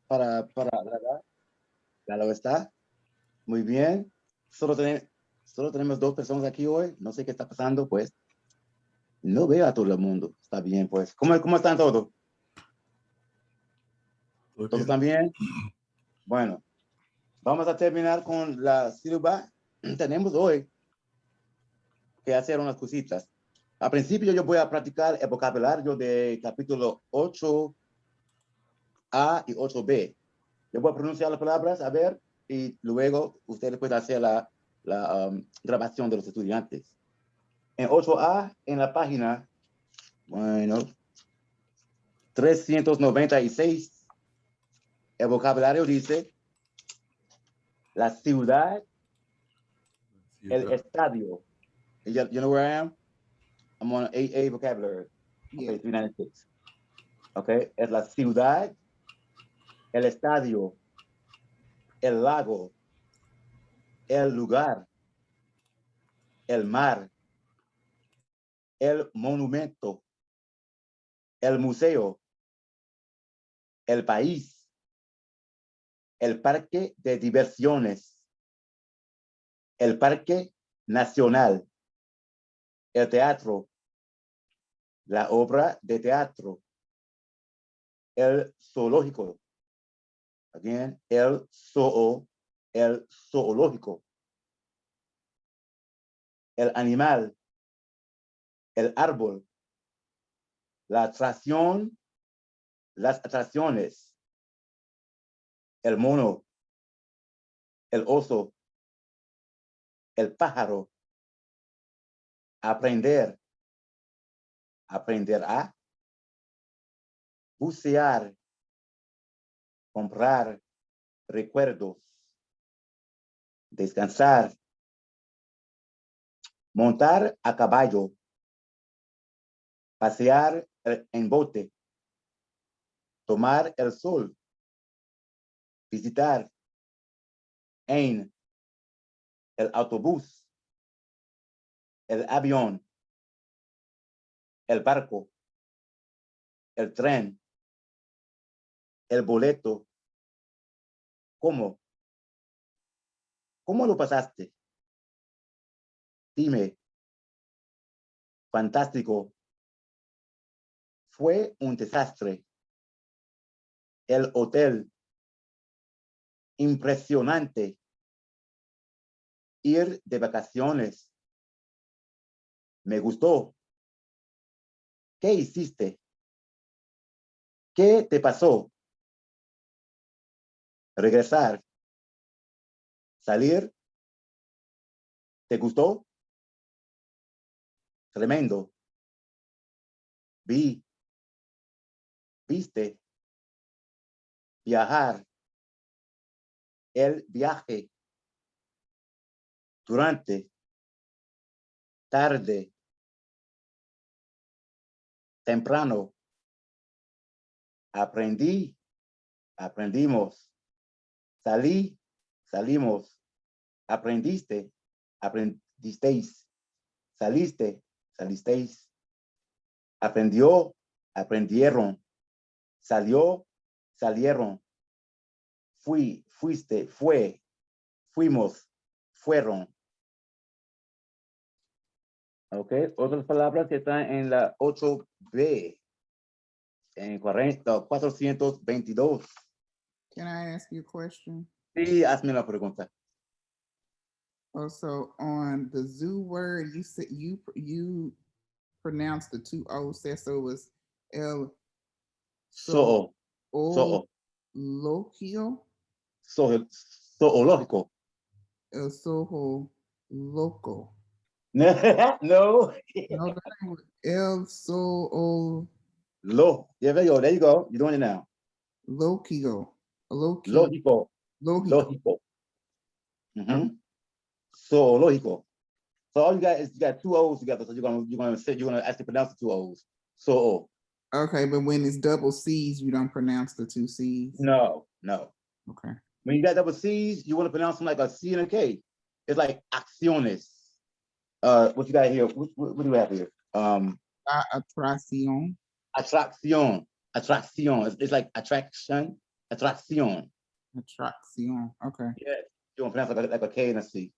para grabar. Ya lo está. Muy bien. Solo tenemos dos personas aquí hoy. No sé qué está pasando, pues. No veo a todo el mundo. Está bien, pues. ¿Cómo están todos? ¿Todos están bien? Bueno, vamos a terminar con la sílaba. Tenemos hoy que hacer unas cositas. Al principio yo voy a practicar el vocabulario de capítulo 8A y 8B. Yo voy a pronunciar las palabras, a ver, y luego ustedes pueden hacer la grabación de los estudiantes. En 8A, en la página, bueno, 396, el vocabulario dice la ciudad, el estadio. You know where I am? I'm on 8A vocabulary. Yeah. Okay, 396. Okay, es la ciudad, el estadio, el lago, el lugar, el mar, el monumento, el museo, el país, el parque de diversiones, el parque nacional, el teatro, la obra de teatro, el zoológico, again, el zoológico, el animal, el árbol, la atracción, las atracciones, el mono, el oso, el pájaro, aprender, aprender a, bucear, comprar, recuerdos, descansar, montar a caballo, pasear en bote, tomar el sol, visitar, en el autobús, el avión, el barco, el tren, el boleto. ¿Cómo? ¿Cómo lo pasaste? Dime. Fantástico. Fue un desastre. El hotel. Impresionante. Ir de vacaciones. Me gustó. ¿Qué hiciste? ¿Qué te pasó? Regresar. Salir. ¿Te gustó? Tremendo. Vi. Viste. Viajar. El viaje. Durante. Tarde. Temprano. Aprendí. Aprendimos. Salí. Salimos. Aprendiste. Aprendisteis. Saliste. Salisteis. Aprendió. Aprendieron. Salió. Salieron. Fui. Fuiste. Fue. Fuimos. Fueron. Ok. Otras palabras que están en la 8B. En 422. Can I ask you a question? Sí, hazme la pregunta. Also, on the zoo word, you said you pronounced the two O's there, so it was El Zoológico. Zoológico. El Soho Loco. No. No, that ain't El Soho There you go. There you go. You're doing it now. Lokio. Lógico. Lógico. Zoológico. So all you got is you got two O's together. So you're gonna actually pronounce the two O's. So Okay, but when it's double C's, you don't pronounce the two C's. no. Okay. When you got double C's, you want to pronounce them like a C and a K. It's like acciones. What you got here? What do you have here? Atracción. Atracción. It's like attraction. Attracción. Attracción. Okay. Yes. You want to pronounce like a K and a C.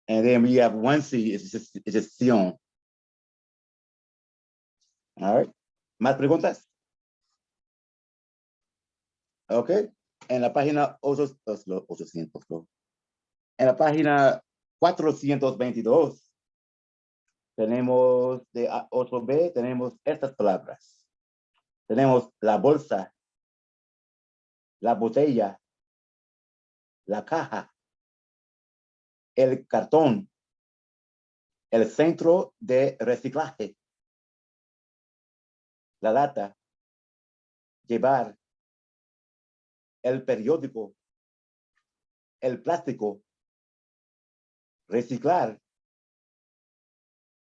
And then we have one C, it's just sion. All right. ¿Más preguntas? Ok. En la página 800, en la página 422, tenemos de 8B, tenemos estas palabras. Tenemos la bolsa, la botella, la caja, el cartón, el centro de reciclaje, la lata, llevar, el periódico, el plástico, reciclar,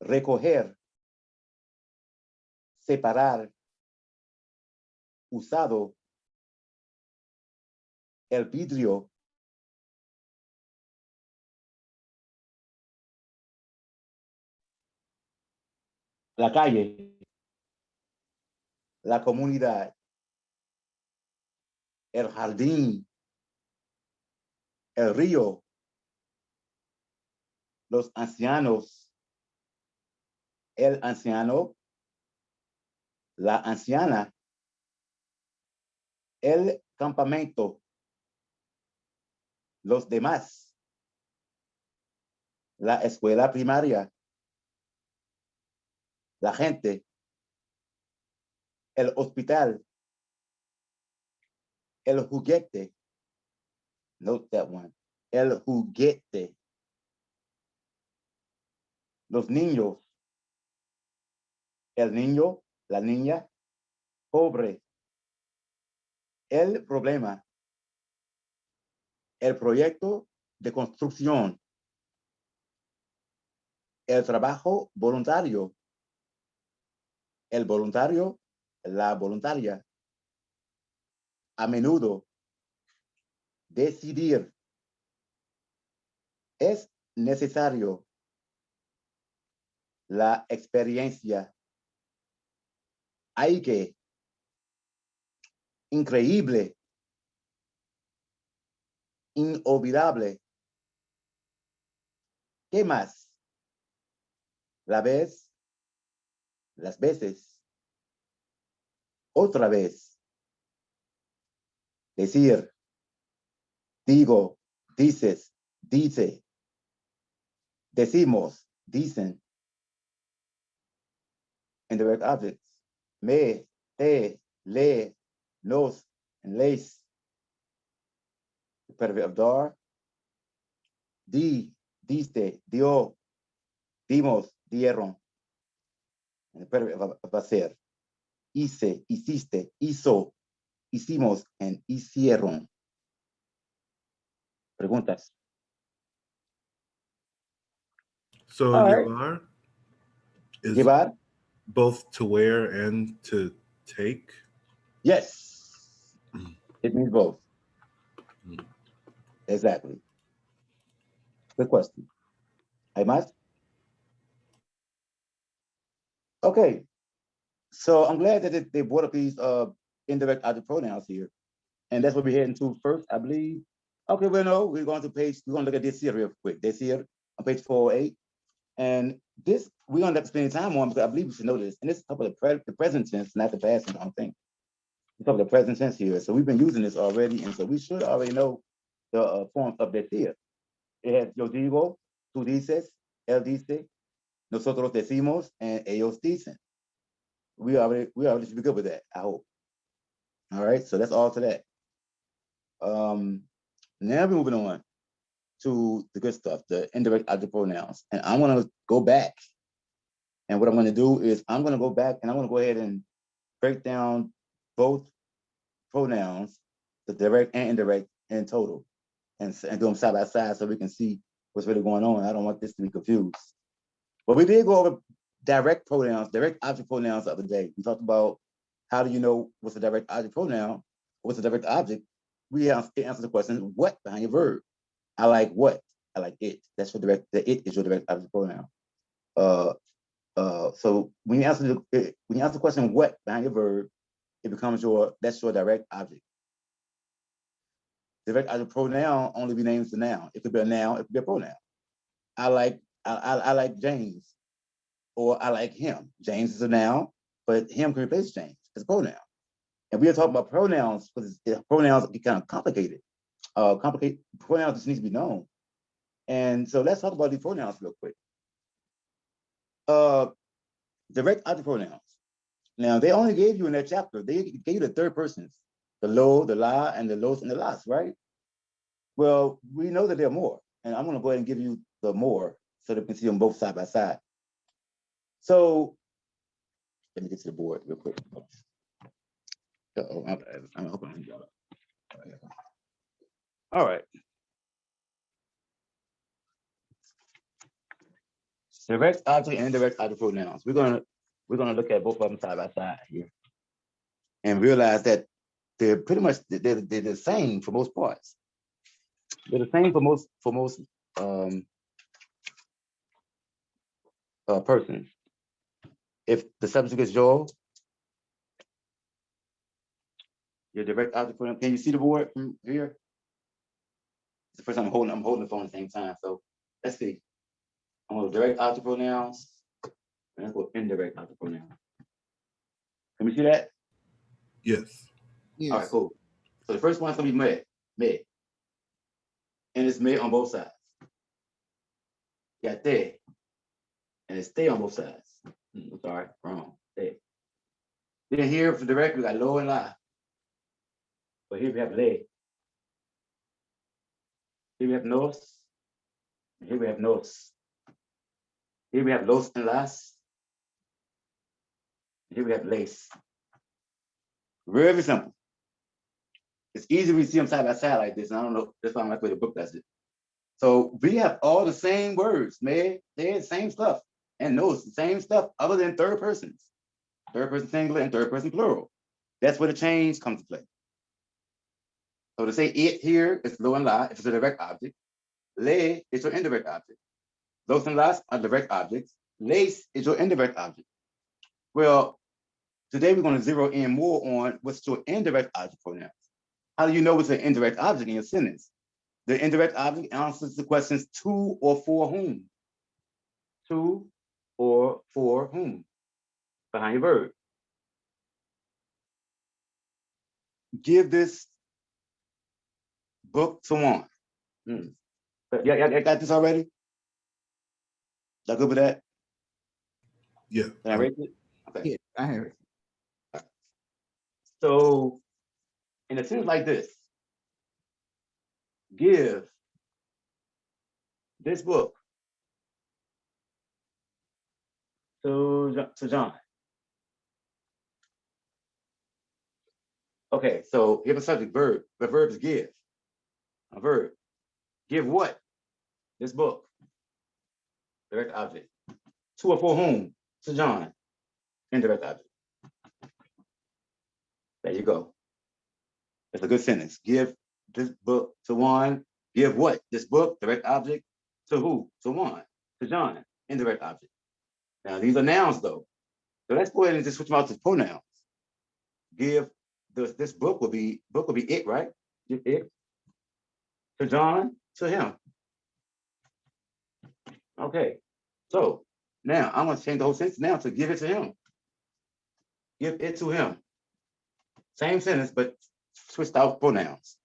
recoger, separar, usado, el vidrio, la calle, la comunidad, el jardín, el río, los ancianos, el anciano, la anciana, el campamento, los demás, la escuela primaria, la gente, el hospital, el juguete, note that one, el juguete, los niños, el niño, la niña, pobre, el problema, el proyecto de construcción, el trabajo voluntario, el voluntario, la voluntaria, a menudo, decidir, es necesario, la experiencia, hay que, increíble, inolvidable. ¿Qué más? La vez, las veces, otra vez, decir, digo, dices, dice, decimos, dicen. Indirect objects, me, te, le, nos, and les. The predicate of dar, di, diste, dio, dimos, dieron. And the predicate of hacer, hice, hiciste, hizo, hicimos, and hicieron. Preguntas. So All right. llevar is Llevar? both to wear and to take? Yes. It means both. Mm. Exactly. Good question. ¿Hay más? Okay. So I'm glad that they brought up these indirect object pronouns here. And that's what we're heading to first, I believe. Okay, well, no, we're going to look at this here real quick. This here on page 408. And this, we're going to have to spend time on because I believe we should know this. And this is talking about the present tense, not the past tense, I don't think. It's talking about the present tense here. So we've been using this already. And so we should already know the forms of this here. It has yo digo, tú dices, él dice, nosotros decimos, and ellos dicen. We already should be good with that, I hope. All right, so that's all to that. Now we're moving on to the good stuff, the indirect object pronouns. And I'm gonna go back. And what I'm gonna do is I'm gonna go back and I'm gonna go ahead and break down both pronouns, the direct and indirect in total, and do them side by side so we can see what's really going on. I don't want this to be confused. But we did go over direct pronouns, direct object pronouns the other day. We talked about how do you know what's a direct object pronoun, what's a direct object. We answered the question, what behind your verb? I like what? I like it. That's your direct, the it is your direct object pronoun. So when you answer the question what behind your verb, it becomes that's your direct object. Direct object pronoun only renames the noun. It could be a noun, it could be a pronoun. I like James, or I like him. James is a noun, but him can replace James. It's a pronoun. And we are talking about pronouns because pronouns get kind of complicated. Pronouns just need to be known. And so let's talk about these pronouns real quick. Direct object pronouns. Now, they only gave you in that chapter, they gave you the third persons, the lo, the la, and the los and the las, right? Well, we know that there are more. And I'm going to go ahead and give you the more so that we can see them both side by side. So let me get to the board real quick. I'm hoping all right. Direct object and indirect object pronouns. We're gonna look at both of them side by side here, and realize that they're pretty much they're the same for most parts. They're the same for most persons. If the subject is Joel, your direct object pronoun. Can you see the board from here? It's the first time I'm holding the phone at the same time. So let's see. I'm going to direct object pronouns, and let's go indirect object pronouns. Can we see that? Yes. Yes. All right, cool. So the first one's gonna be me. And it's me on both sides. You got te, and it's te on both sides. I'm sorry, wrong. Te. Then here for direct, we got lo and la. But here we have le. Here we have nos. And here we have nos. Here we have los and las. And here we have lace. Very simple. It's easy we see them side by side like this. And I don't know, that's why I like the way the book does it. So we have all the same words, man. They're the same stuff. And those the same stuff other than third persons. Third person singular and third person plural. That's where the change comes to play. So to say it here is lo and la, if it's a direct object. Le is your indirect object. Los and las are direct objects. Lace is your indirect object. Well, today we're going to zero in more on what's your indirect object pronouns. How do you know what's an indirect object in your sentence? The indirect object answers the questions to or for whom. To or for whom? Behind your verb. Give this book to one. Yeah, got this already? Y'all good with that? Yeah. Can I rate it? Okay. Yeah, I have it. So in a sentence like this, give this book to John. Okay, so give a subject verb. The verb is give. A verb. Give what? This book. Direct object. To or for whom? To John. Indirect object. There you go. That's a good sentence. Give this book to Juan. Give what? This book, direct object. To who? To Juan. To John. Indirect object. Now these are nouns though. So let's go ahead and just switch them out to pronouns. Give this book will be it, right? Give it. To John, to him. Okay. So now I'm gonna change the whole sentence now to give it to him. Give it to him. Same sentence, but switched out pronouns.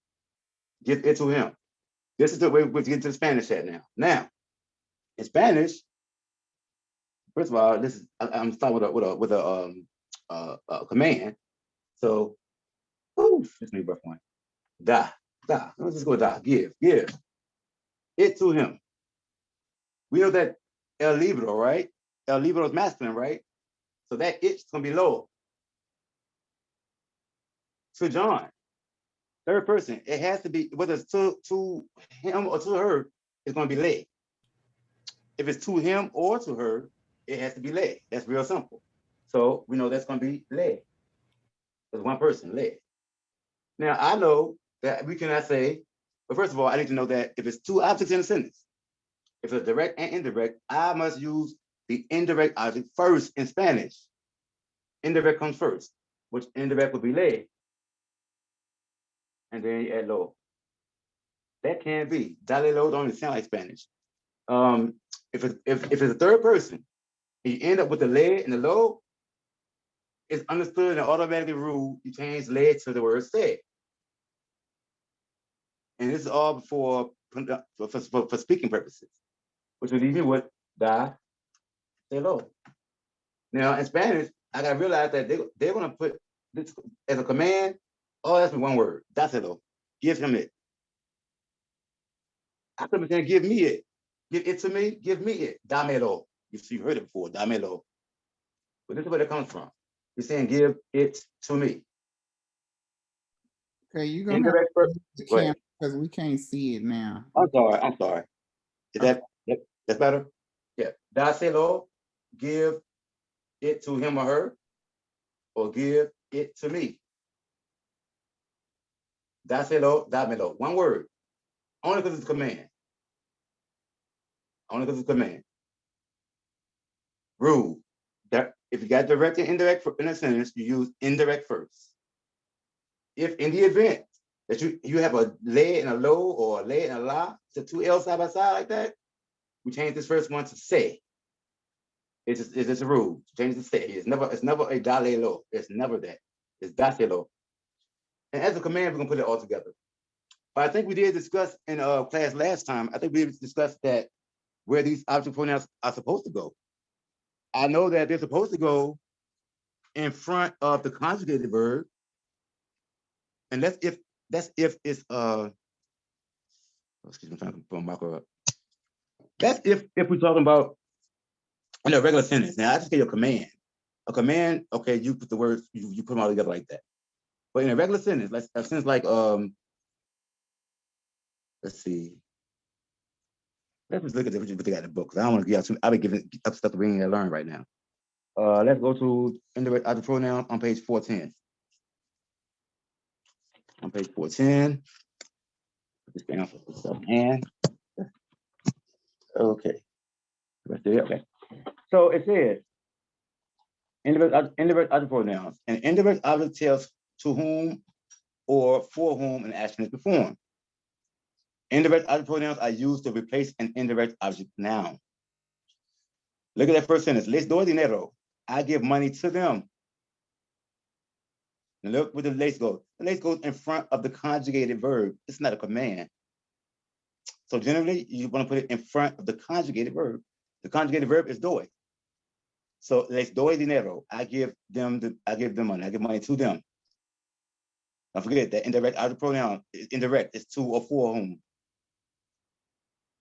Give it to him. This is the way we're getting to the Spanish chat now. Now, in Spanish, first of all, this is I'm starting with a command. So, just need rough one. Da. Let's just go da. Give it to him. We know that el libro, right? El libro is masculine, right? So that it's gonna be lo. To John, third person, it has to be, whether it's to him or to her, it's going to be le. If it's to him or to her, it has to be le. That's real simple. So we know that's going to be le. There's one person, le. Now I know that we cannot say, but first of all, I need to know that if it's two objects in a sentence, if it's direct and indirect, I must use the indirect object first in Spanish. Indirect comes first. which indirect would be le, and then you add lo. That can't be. Dale lo don't even sound like Spanish. If it's a third person, and you end up with the le and the lo, it's understood and automatically rule. You change le to the word se. And this is all for speaking purposes, which would leave me with da, se lo. Now in Spanish, I gotta realize that they're gonna put this as a command. Oh, that's one word. That's it though. Give him it. I could be saying, give me it. Give it to me. Give me it. Damelo. You heard it before. Damelo. But this is where it comes from. You're saying, give it to me. Okay, you're gonna Indirect have verb. to use the Go ahead. camera because we can't see it now. I'm sorry. Is that's better? Yeah. Dáselo. Give it to him or her, or give it to me. Dáselo, dámelo. One word. Only because it's a command. Only because it's a command. Rule. That if you got direct and indirect in a sentence, you use indirect first. If in the event that you have a le and a lo or a le and a la, so two L side by side like that, we change this first one to say. It's just a rule. Change it to say. It's never a dale lo. It's never that. It's daselo. And as a command, we're gonna put it all together. But I think we did discuss in class last time. I think we discussed that where these object pronouns are supposed to go. I know that they're supposed to go in front of the conjugated verb, and that's if it's excuse me, I'm trying to put my marker up. That's if we're talking about in a regular sentence. Now I just gave you a command. A command, okay, you put the words, you put them all together like that. But in a regular sentence, like a sentence like let's see. Let's just look at what they got in the book. I don't want to give out too. I'll be giving up stuff to bring and learn right now. Let's go to indirect object pronoun on page 410. On page 410. Put this down for stuff and okay. Okay. So it says indirect object pronouns. An indirect object tells to whom or for whom an action is performed. Indirect object pronouns are used to replace an indirect object noun. Look at that first sentence. Les doy dinero. I give money to them. And look where the les goes. The les goes in front of the conjugated verb. It's not a command. So generally, you want to put it in front of the conjugated verb. The conjugated verb is doy. So les doy dinero. I give them money. I give money to them. Don't forget that indirect object pronoun is indirect. It's to or for whom.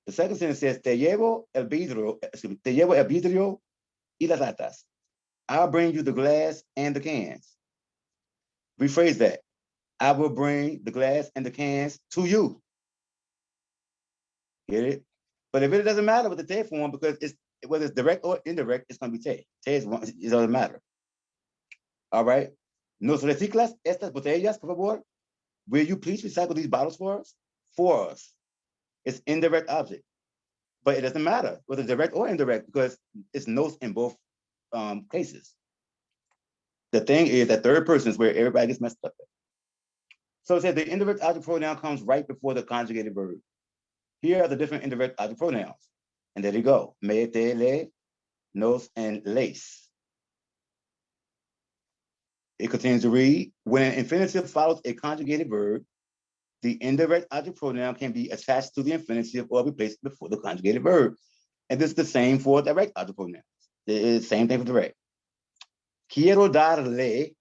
The second sentence says, te llevo el vidrio y las latas. I'll bring you the glass and the cans. Rephrase that. I will bring the glass and the cans to you. Get it? But if it doesn't matter with the te form, because it's whether it's direct or indirect, it's going to be te. Te it doesn't matter. All right. Nos reciclas estas botellas, por favor? Will you please recycle these bottles for us? For us. It's indirect object. But it doesn't matter whether direct or indirect because it's nos in both cases. The thing is that third person is where everybody gets messed up. So it says the indirect object pronoun comes right before the conjugated verb. Here are the different indirect object pronouns. And there you go. Me, te, le, nos, and les. It continues to read, when an infinitive follows a conjugated verb, the indirect object pronoun can be attached to the infinitive or replaced before the conjugated verb. And this is the same for direct object pronouns. It is the same thing for direct. Quiero darle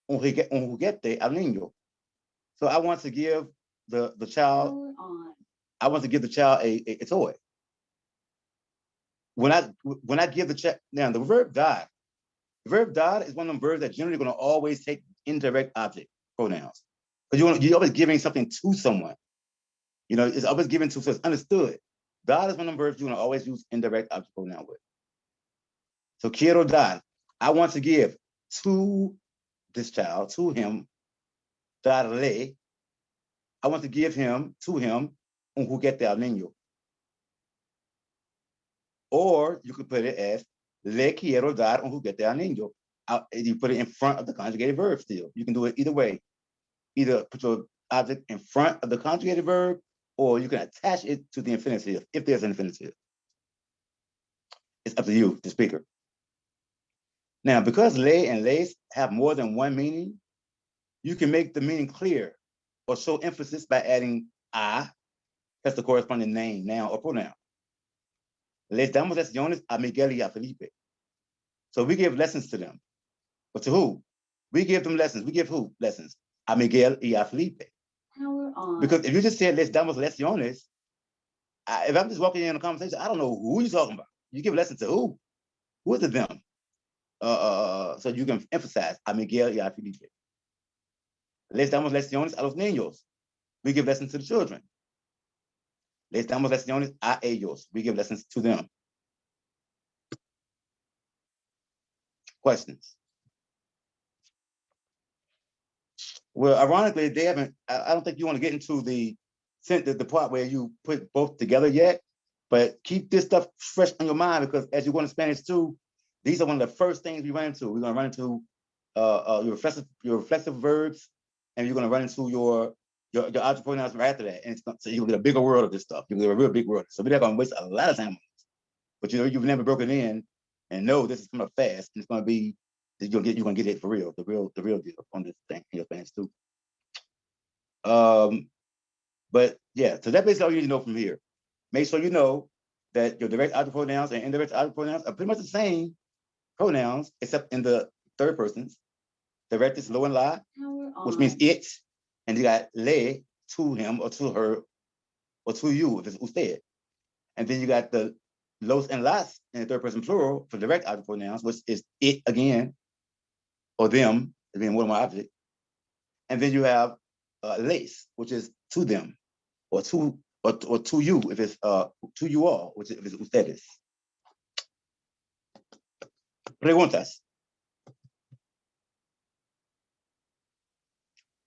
un juguete al niño. So I want to give the child, I want to give the child a toy. When I give the child, now the verb dar is one of them verbs that generally going to always take indirect object pronouns. Because you're always giving something to someone. You know, it's always given to, so it's understood. Dar is one of them verbs you're going to always use indirect object pronoun with. So quiero dar, I want to give to this child, to him, darle, I want to give him, to him, un juguete al niño. Or you could put it as, le quiero dar un juguete al niño. you put it in front of the conjugated verb still. You can do it either way. Either put your object in front of the conjugated verb, or you can attach it to the infinitive if there's an infinitive. It's up to you, the speaker. Now, because ley and lace have more than one meaning, you can make the meaning clear or show emphasis by adding a, that's the corresponding name, noun, or pronoun. Les damos lecciones a Miguel y a Felipe. So we give lessons to them. But to who? We give them lessons. We give who lessons? A Miguel y a Felipe. Power on. Because if you just said les damos lecciones, if I'm just walking in a conversation, I don't know who you're talking about. You give lessons to who? Who is it them? So you can emphasize a Miguel y a Felipe. Les damos lecciones a los niños. We give lessons to the children. Les damos lecciones a ellos. We give lessons to them. Questions? Well, ironically, they haven't. I don't think you want to get into the part where you put both together yet. But keep this stuff fresh on your mind, because as you go into Spanish too, these are one of the first things we run into. We're going to run into your reflexive verbs, and you're going to run into your object pronouns right after that. And so you'll get a bigger world of this stuff. You'll get a real big world. So we're not going to waste a lot of time on this. But you've never broken in and know this is coming up fast, and it's going to be you're going to get it for real, the real deal on this thing in your Spanish too. But yeah, so that's basically all you need to know from here. Make sure you know that your direct object pronouns and indirect object pronouns are pretty much the same pronouns, except in the third persons. Direct is lo and la, which means it, and you got le, to him or to her or to you if it's usted. And then you got the los and las in the third person plural for direct object pronouns, which is it again, or them, being more than one object. And then you have les, which is to them, or to you if it's to you all, which is if it's ustedes. Preguntas.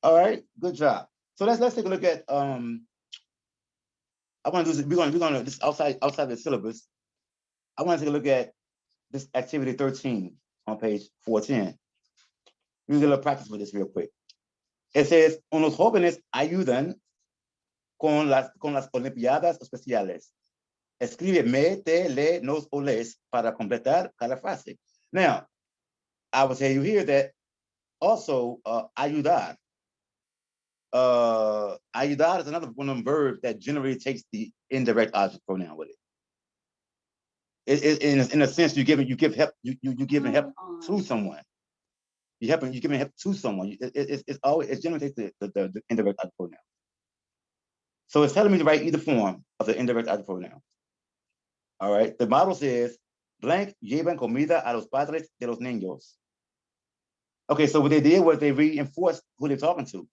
All right, good job. So let's take a look at I want to do this, we're gonna this outside the syllabus. I want to take a look at this activity 13 on page 410. We'll do a little practice with this real quick. It says, unos jóvenes ayudan con las olimpiadas especiales. Escribe me, te, le, nos o les para completar cada frase. Now, I will tell you here that also ayudar. Ayudar is another one of them verbs that generally takes the indirect object pronoun with it. In a sense, you give help. You giving help to someone. You're giving help to someone. It generally takes the indirect object pronoun. So it's telling me to write either form of the indirect object pronoun. All right. The model says, blank llevan comida a los padres de los niños. Okay, so what they did was they reinforced who they're talking to.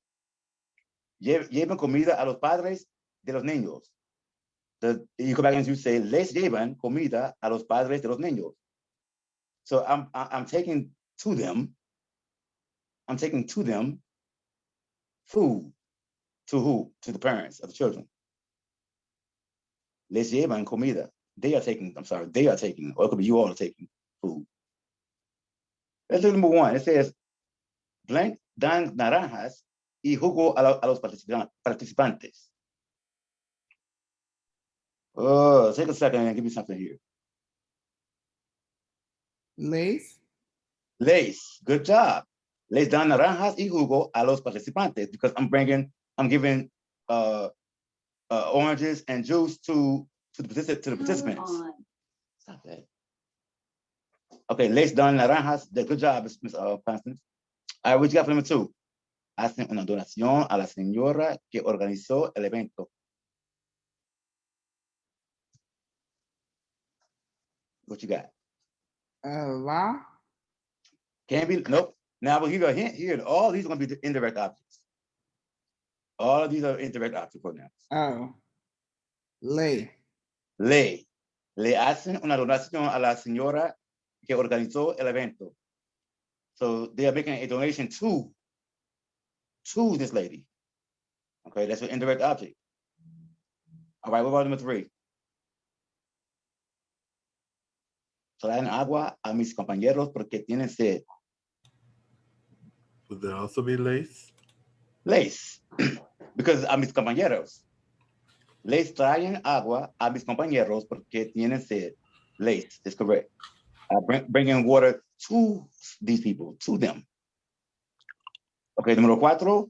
Llevan comida a los padres de los niños. You go back and you say, les llevan comida a los padres de los niños. So I'm taking to them. I'm taking to them food. To who? To the parents of the children. Les llevan comida. They are taking, or it could be you all are taking food. Let's look at number one. It says, blank dan naranjas y jugo a los participantes. Take a second and give me something here. Lace. Lace, good job. Les dan naranjas y jugo a los participantes, because I'm giving oranges and juice to the participants. Stop that. Okay, les dan naranjas. Good job, Ms. Constance. All right, what you got for number two? Hacen una donación a la señora que organizó el evento. What you got? La. Can't be, nope. Now we'll give you a hint here. All these are going to be the indirect objects. All of these are indirect object pronouns. Oh. Le. Le. Le hacen una donación a la señora que organizó el evento. So they are making a donation to this lady. Okay, that's an indirect object. All right, what about number three? Traen agua a mis compañeros porque tienen sed. Would there also be lace? Les, because a mis compañeros. Les traen agua a mis compañeros porque tienen sed. Les is correct. Bringing water to these people, to them. Okay, número 4.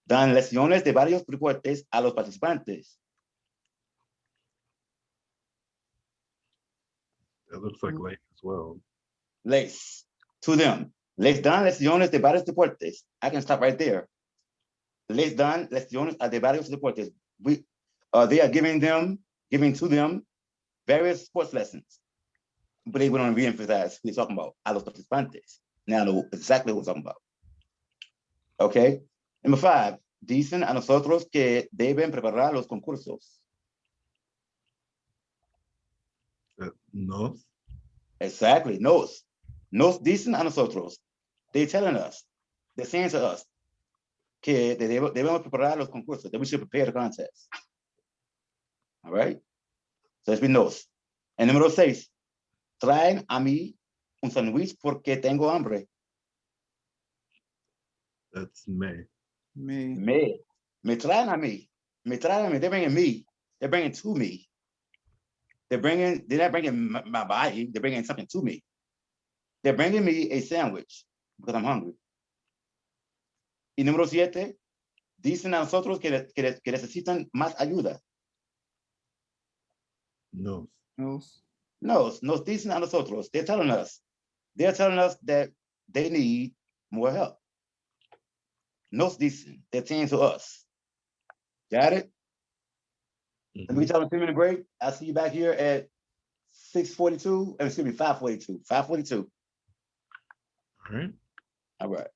Dan lecciones de varios deportes a los participantes. That looks like lace as well. Les, to them. Les dan lecciones de varios deportes. I can stop right there. Les dan lecciones de varios deportes. They are giving to them various sports lessons. But they want to re-emphasize we're talking about a los participantes. Now know exactly what we're talking about. Okay. Number 5. Dicen a nosotros que deben preparar los concursos. Nos? Exactly. Nos dicen a nosotros. They're telling us. They're saying to us que debemos preparar los concursos. That we should prepare the contest. All right. So it's been nos. And número 6. Traen a mí un sándwich porque tengo hambre. That's me. Me. Me traen a mí. Me traen a mí. They're bringing me. They're bringing to me. They're not bringing my body. They're bringing something to me. They're bringing me a sandwich because I'm hungry. Y número 7. Dicen a nosotros que necesitan más ayuda. Nos. Nos. Nos dicen a nosotros. They're telling us that they need more help. Nos dicen. They're saying to us. Got it? Let me tell a 2-minute break. I'll see you back here at 6:42. Excuse me, 5:42. 5:42. All right. All right.